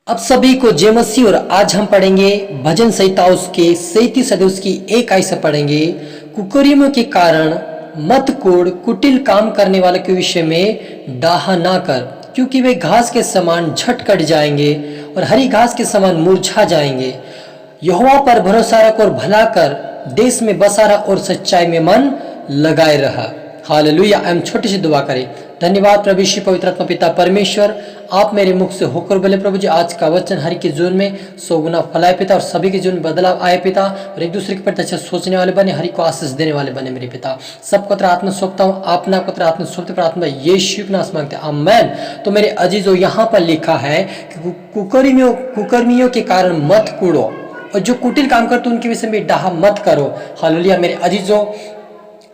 अब सभी को जय मसीह। और आज हम पढ़ेंगे भजन संहिता उसके 37 अध्याय उसकी 1 आयत से पढ़ेंगे। कुकर्मियों के कारण मत कोड़, कुटिल काम करने वाले के विषय में डाहा ना कर, क्योंकि वे घास के समान झट कट जाएंगे और हरी घास के समान मुरझा जाएंगे। यहोवा पर भरोसा रख और भला कर, देश में बसा रहा और सच्चाई में मन लगाए रहा। हालेलुया। हम छोटी सी दुआ करें। धन्यवाद प्रभु यीशु पवित्र आत्मा पिता परमेश्वर, आप मेरे मुख से होकर बोले प्रभु जी। आज का वचन हर के जीवन में 100 गुना फलाए पिता, और सभी के जीवन में बदलाव आए पिता, और एक दूसरे के प्रति अच्छा सोचने वाले बने, हरि को आशीष देने वाले बने मेरे पिता। सबको तेरा आत्मा सौंपता हूँ, आपना को तेरा आत्मा सौंपते प्रार्थना यीशु के नाम से मांगते हैं, आमीन। तो मेरे अजीजों, यहाँ पर लिखा है कि कुकर्मियों के कारण मत कूड़ो, और जो कुटिल काम करते उनके विषय में डाहा मत करो। हालेलुया। मेरे अजीजों,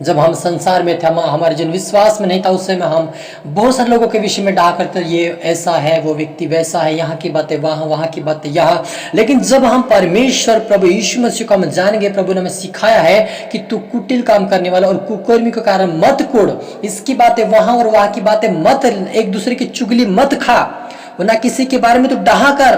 जब हम संसार में थे, हमारे जन विश्वास में नहीं था, उस समय हम बहुत सारे लोगों के विषय में डाहा करते, ये ऐसा है, वो व्यक्ति वैसा है, यहाँ की बातें वहाँ, वहाँ की बातें यहाँ। लेकिन जब हम परमेश्वर प्रभु यीशु मसीह को हम जान गए, प्रभु ने हमें सिखाया है कि तू कुटिल काम करने वाला और कुकर्मी के कारण मत कोड़, इसकी बातें वहाँ और वहाँ की बातें मत, एक दूसरे की चुगली मत खा, ना किसी के बारे में तो डाहा कर,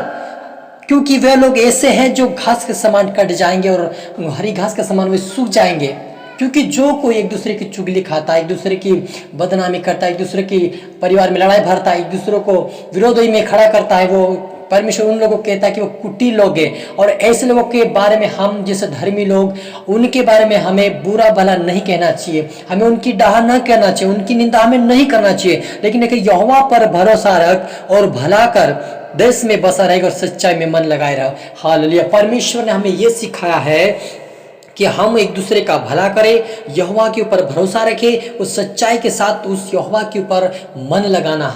क्योंकि वे लोग ऐसे हैं जो घास के समान कट जाएंगे और हरी घास के समान वे सूख जाएंगे। क्योंकि जो कोई एक दूसरे की चुगली खाता है, एक दूसरे की बदनामी करता है, एक दूसरे की परिवार में लड़ाई भरता है, एक दूसरे को विरोधी में खड़ा करता है, वो परमेश्वर उन लोगों को कहता है कि वो कुटिल लोग हैं। और ऐसे लोगों के बारे में हम जैसे धर्मी लोग, उनके बारे में हमें बुरा भला नहीं कहना चाहिए, हमें उनकी डाहा न कहना चाहिए, उनकी निंदा हमें नहीं करना चाहिए। लेकिन यहोवा पर भरोसा रख और भला कर, देश में बसा रहेगा और सच्चाई में मन लगाए रहो। हालेलुया। परमेश्वर ने हमें यह सिखाया है कि हम एक दूसरे का भला करें, यहोवा के ऊपर भरोसा रखें, उस सच्चाई के साथ उस यहोवा के ऊपर मन लगाना।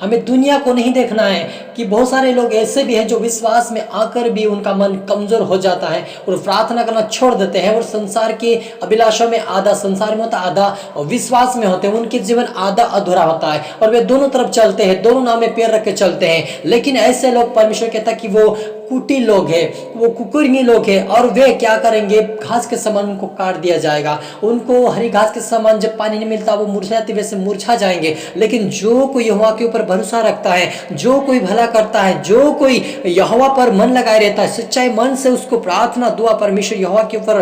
हमें दुनिया को नहीं देखना है कि बहुत सारे लोग ऐसे भी हैं जो विश्वास में आकर भी उनका मन कमजोर हो जाता है और प्रार्थना करना छोड़ देते हैं, और संसार के अभिलाषों में आधा संसार में होता है, आधा विश्वास में होते हैं, उनके जीवन आधा अधूरा होता है, और वे दोनों तरफ चलते हैं, दोनों नाव में पैर रख के चलते हैं। लेकिन ऐसे लोग परमेश्वर कहता है कि वो कुटिल लोग हैं, वो कुकर्मी लोग हैं, और वे क्या करेंगे, घास के समान उनको काट दिया जाएगा। उनको हरी घास के समान जब पानी नहीं मिलता वो मुरझा जाते, वैसे मुरझा जाएंगे। लेकिन जो कोई यहोवा के ऊपर भरोसा रखता है, जो कोई भला करता है, जो कोई यहोवा पर मन लगाए रहता है, सच्चाई मन से उसको प्रार्थना दुआ परमेश्वर यहोवा के ऊपर,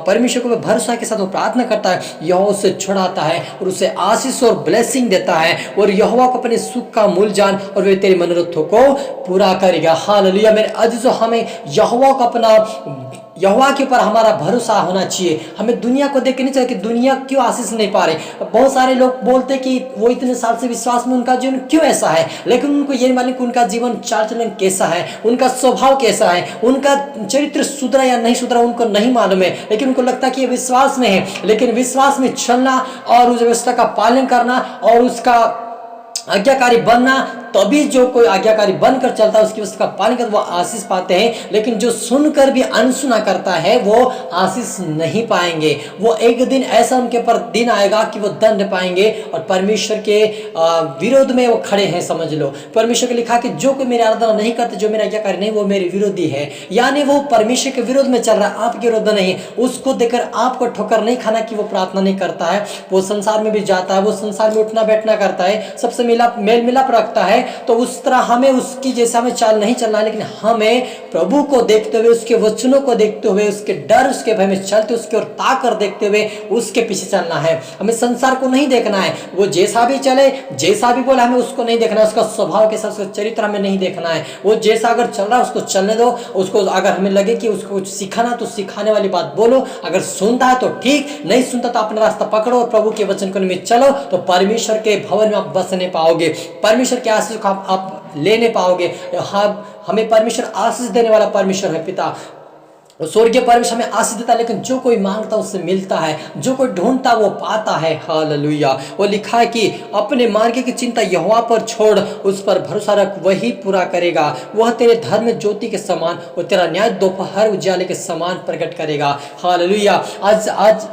परमेश्वर के ऊपर भरोसा के साथ वो प्रार्थना करता है, यहोवा उसे छुड़ाता है और उसे आशीष और ब्लेसिंग देता है, और यहोवा को अपने सुख का मूल जान, और वे तेरे मनोरथों को पूरा करेगा। हालेलुया। मेरे अजीजों, हमें यहोवा को अपना, यहोवा के ऊपर हमारा भरोसा होना चाहिए। हमें दुनिया को देख के नहीं चाहिए कि दुनिया क्यों आशीष नहीं पा रहे। बहुत सारे लोग बोलते हैं कि वो इतने साल से विश्वास में, उनका जीवन क्यों ऐसा है, लेकिन उनको ये मालूम कि उनका जीवन चाल चलन कैसा है, उनका स्वभाव कैसा है, उनका चरित्र सुधरा या नहीं सुधरा उनको नहीं मालूम है। लेकिन उनको लगता है कि ये विश्वास में है, लेकिन विश्वास में चलना और उस व्यवस्था का पालन करना और उसका आज्ञाकारी बनना, तभी जो कोई आज्ञाकारी बनकर चलता है, उसकी व्यवस्था का पालन कर वो आशीष पाते हैं। लेकिन जो सुनकर भी अनसुना करता है वो आशीष नहीं पाएंगे। वो एक दिन ऐसा उनके ऊपर दिन आएगा कि वो दंड पाएंगे और परमेश्वर के विरोध में वो खड़े हैं। समझ लो, परमेश्वर के लिखा कि जो कोई मेरी आराधना नहीं करते, जो मेरा आज्ञाकारी नहीं, वो मेरे विरोधी है। यानी वो परमेश्वर के विरोध में चल रहा है, आपके विरोध नहीं। उसको देखकर आपको ठोकर नहीं खाना कि वो प्रार्थना नहीं करता है, वो संसार में भी जाता है, वो संसार में उठना बैठना करता है, सबसे मेल मिलाप रखता है। तो उस तरह हमें उसकी जैसा हमें चाल नहीं चलना है, लेकिन हमें प्रभु को देखते हुए, उसके वचनों को देखते हुए, उसके डर उसके भय में चलते, उसके और ताकर देखते हुए उसके पीछे चलना है। हमें संसार को नहीं देखना है, वो जैसा भी चले, जैसा भी बोले, हमें उसको नहीं देखना है। उसका स्वभाव के साथ उसका चरित्र हमें नहीं देखना है। वो जैसा अगर चल रहा है उसको चलने दो। उसको अगर हमें लगे कि उसको कुछ सिखाना तो सिखाने वाली बात बोलो। अगर सुनता है तो ठीक, नहीं सुनता तो अपना रास्ता पकड़ो और प्रभु के वचन को में चलो, तो परमेश्वर के भवन में आप बसने पाओगे, परमेश्वर के आशीष को आप लेने पाओगे। हमें परमेश्वर आशीष देने वाला परमेश्वर है पिता, स्वर्गीय परमेश्वर हमें आशीष देता है। लेकिन जो कोई मांगता उससे मिलता है, जो कोई ढूंढता वो पाता है। हालेलुया। वो लिखा है कि अपने मार्ग की चिंता यहोवा पर छोड़, उस पर भरोसा रख, वही पूरा करेगा। वह तेरे धर्म में ज्योति के समान और तेरा न्याय दोपहर उजाले के समान प्रकट करेगा। हालेलुया। आज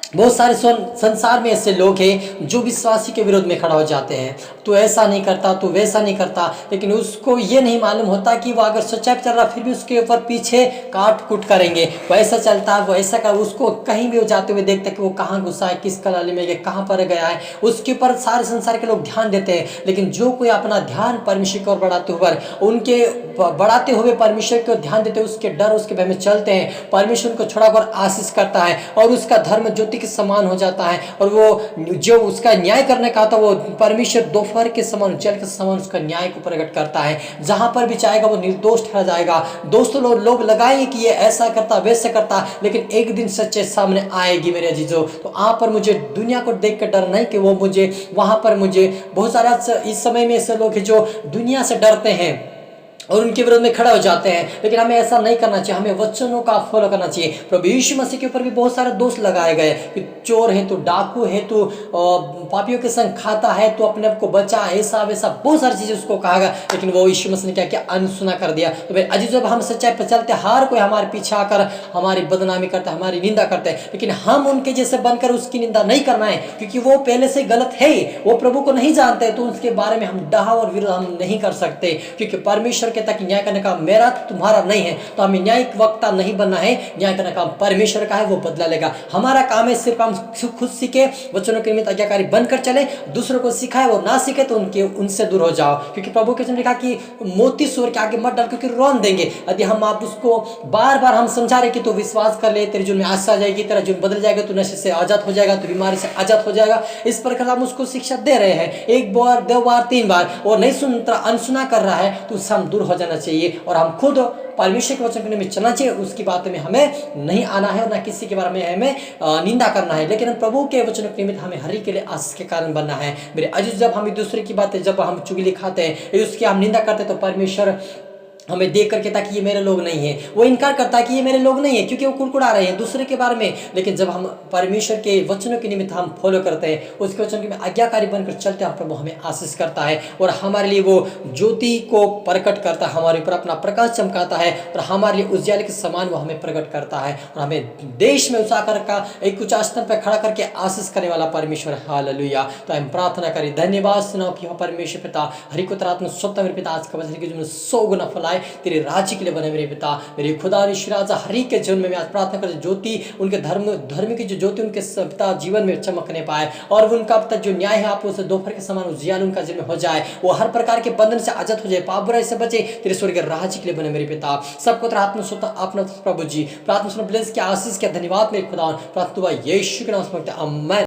बहुत सारे संसार में ऐसे लोग हैं जो विश्वासी के विरोध में खड़ा हो जाते हैं। तू ऐसा नहीं करता, तू वैसा नहीं करता, लेकिन उसको ये नहीं मालूम होता कि वो अगर सच्चाई पे चल रहा फिर भी उसके ऊपर पीछे काट कुट करेंगे। वो ऐसा चलता है, वो ऐसा कर, उसको कहीं भी वो जाते हुए देखते कि वो कहाँ घुसा है, किस कलाली में गया, कहाँ पर गया है, उसके ऊपर सारे संसार के लोग ध्यान देते हैं। लेकिन जो कोई अपना ध्यान परमेश्वर की ओर बढ़ाते हुए परमेश्वर की ओर ध्यान देते हुए उसके डर उसके भय में चलते हैं, परमेश्वर उनको छुड़ाकर आशीष करता है और उसका धर्म ज्योति के समान हो जाता है। और वो जो उसका न्याय करने का था वो परमेश्वर दोपहर के समान, उज्जवल के समान उसका न्याय को प्रकट करता है। जहां पर भी चाहेगा वो निर्दोष ठहरा जाएगा। दोस्तों, लोग लगाएंगे कि ये ऐसा करता वैसा करता, लेकिन एक दिन सच्चाई सामने आएगी मेरे अजीजों। तो आप पर मुझे दुनिया को देख कर डर नहीं कि वो मुझे वहां पर मुझे बहुत सारा इस समय में ऐसे लोग हैं जो दुनिया से डरते हैं और उनके विरोध में खड़ा हो जाते हैं, लेकिन हमें ऐसा नहीं करना चाहिए। हमें वचनों का फॉलो करना चाहिए। प्रभु यीशु मसीह के ऊपर भी बहुत सारे दोष लगाए गए कि चोर है, तो डाकू है, तो पापियों के संग खाता है, तो अपने आप को बचा, ऐसा वैसा बहुत सारी चीजें उसको कहा गया, लेकिन वो यीशु मसीह ने क्या किया, अनसुना कर दिया। तो भाई अजीज, जब हम सच्चाई पर चलते हर कोई हमारे पीछे आकर हमारी बदनामी करता है, हमारी निंदा करते हैं, लेकिन हम उनके जैसे बनकर उसकी निंदा नहीं करना है, क्योंकि वो पहले से गलत है, वो प्रभु को नहीं जानते। तो उसके बारे में हम डाह और विरोध हम नहीं कर सकते, क्योंकि परमेश्वर के तक न्याय करने का मेरा तुम्हारा नहीं है। तो हमें न्यायिक वक्ता नहीं बनना है, न्याय करने का काम परमेश्वर का है, वो बदला लेगा। हमारा काम है सिर्फ हम खुद सीखे, वचनों के निमित्त आज्ञाकारी बनकर चले, दूसरों को सिखाए, वो ना सीखे तो उनसे दूर हो जाओ, क्योंकि प्रभु के वचन में लिखा कि मोती सूअर के आगे मत डाल, क्योंकि रौन देंगे। यदि हम आप उसको बार बार हम समझा रहे कि तू विश्वास कर ले, तेरे जीवन में आशा आ जाएगी, तेरा जीवन बदल जाएगा, तू नशे से आजाद हो जाएगा, तू बीमारी से आजाद हो जाएगा, इस प्रकार हम उसको शिक्षा दे रहे हैं, एक बार, दो बार, तीन बार, और नहीं सुनता, अनसुना कर रहा है, तो उससे हम दूर हो जाना चाहिए और हम खुद परमेश्वर के वचन में चलना चाहिए। उसकी बातों में हमें नहीं आना है और ना किसी के बारे में हमें निंदा करना है, लेकिन प्रभु के वचनों के निमित्त हमें हरि के लिए आशीष के कारण बनना है। मेरे अजीज, जब हम एक दूसरे की बातें, जब हम चुगली खाते हैं, उसकी हम निंदा करते हैं, तो परमेश्वर हमें देख करके ताकि ये मेरे लोग नहीं है, वो इनकार करता है कि ये मेरे लोग नहीं है, क्योंकि वो कुड़कुड़ा रहे हैं दूसरे के बारे में। लेकिन जब हम परमेश्वर के वचनों के निमित्त हम फॉलो करते हैं, उसके वचन के आज्ञाकारी बनकर चलते हैं, प्रभु हमें आशीष करता है और हमारे लिए वो ज्योति को प्रकट करता है, हमारे ऊपर अपना प्रकाश चमकाता है और हमारे लिए उज्याले के समान वो हमें प्रकट करता है और हमें देश में उठाकर का एक उच्च स्थान पर खड़ा करके आशीष करने वाला परमेश्वर। हालेलुया। तो हम प्रार्थना करें, धन्यवाद सुनाओ कि परमेश्वर पिता, हरि को आत्मा स्वतः मेरे पिता, आज का वचन के जीवन में 100 गुना फलाए, तेरे राज्य के लिए बने मेरे पिता। मेरे खुदा राजा हरि के जीवन में मैं आज प्रार्थना कर, ज्योति उनके धर्म की जो ज्योति उनके पिता जीवन में चमकने पाए और उनका पिता जो न्याय है आप उसे दोपहर के समान उजियाल उनका जीवन में हो जाए, वो हर प्रकार के बंधन से आजाद हो जाए, पाप बुराई से बचे, तेरे स्वर्ग राज्य के लिए बने मेरे पिता। सबको तेरा आत्मा स्वतः अपना प्रभु जी प्रार्थना सुनो, ब्लेस के आशीष के धन्यवाद मेरे खुदा, प्रार्थना यीशु के नाम से मांगते हैं, आमीन।